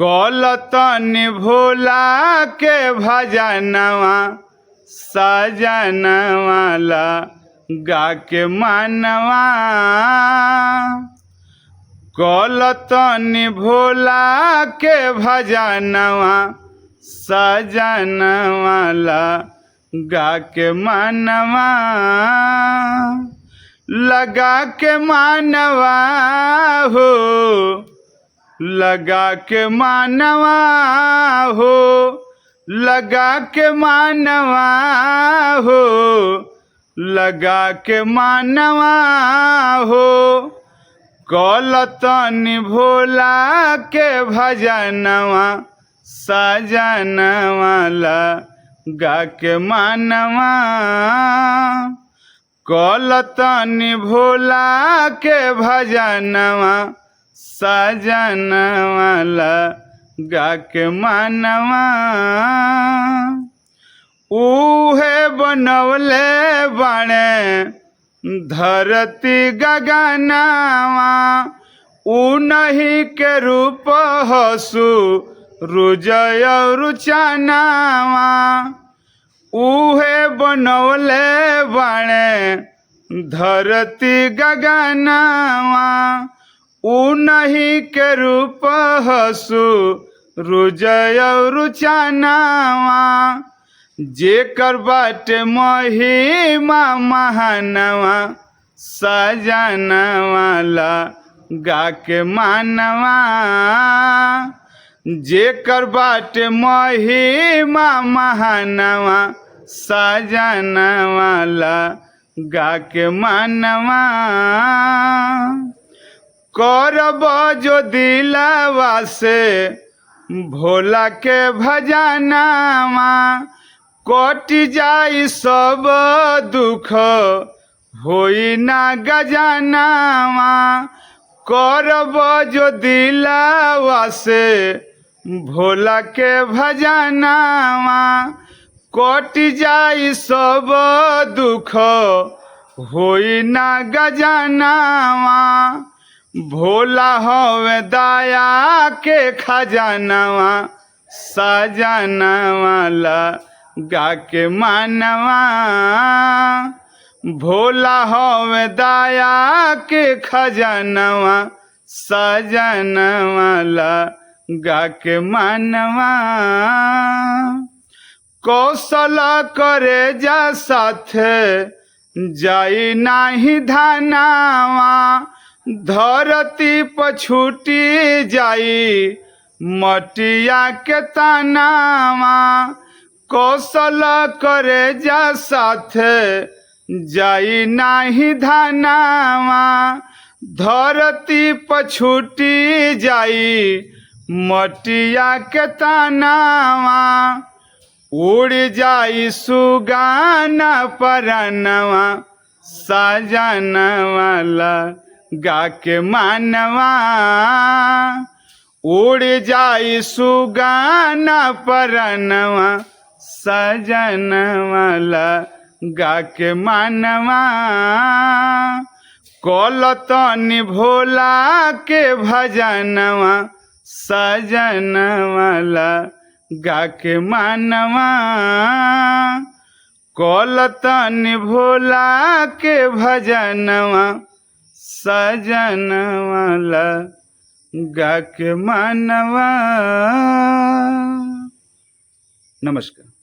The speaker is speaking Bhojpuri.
कलतनी भोला के भजनवा सजनवाला गा के मनवा। कलतनी भोला के भजनवा सजनवाला गा के मनवा। लगा के मानवा हो, लगा के मानवा हो, लगा के मानवा हो, लगा के मानवा हो। कलतनी भोला के भजनवा सजनवाला गा के मनवा। कलतनी भोला के भजनवा सजनवाला गा के मनवा। उहे बनवले बाणे धरती गगनवा। उन्हीं के रूप हसु रुजय रुचनवा। उहे बनवले बाणे धरती गगनवा। उन्हीं के रूप हसु रुजय रुचनवा। जेकर बाटे महिमा महानवा सजनवाला गा के मनवा। जेकर बाटे महिमा महानवा सजनवाला गा के मनवा। करब जो दिलवा से भोला के भजनवा। कटि जाई सब दुख होई ना गजनवा। करब जो दिलवा से भोला के भजनवा। कटि जाई सब दुख होई ना गजनवा। भोला हवे दया के खजनवा सजनवाला गा के मनवा। भोला हवे दया के खजनवा सजनवाला गा के मनवा। कौशल करे जा साथे जाई नाही धनवा। धरती पर छूटी जाई मटिया के तनवा। कौशल करे जा साथे जाई नाही धनवा। धरती पर छूटी जाई मटिया के तनवा। उड़ जाई सुगाना परनवा सजनवाला गा के मनवा। उड़ जाई सुगाना परनवा सजनवाला गा के मनवा। कलतनी भोला के भजनवा सजनवाला गा के मनवा। कलतनी भोला के भजनवा सजनवाला गा के मनवा। नमस्कार।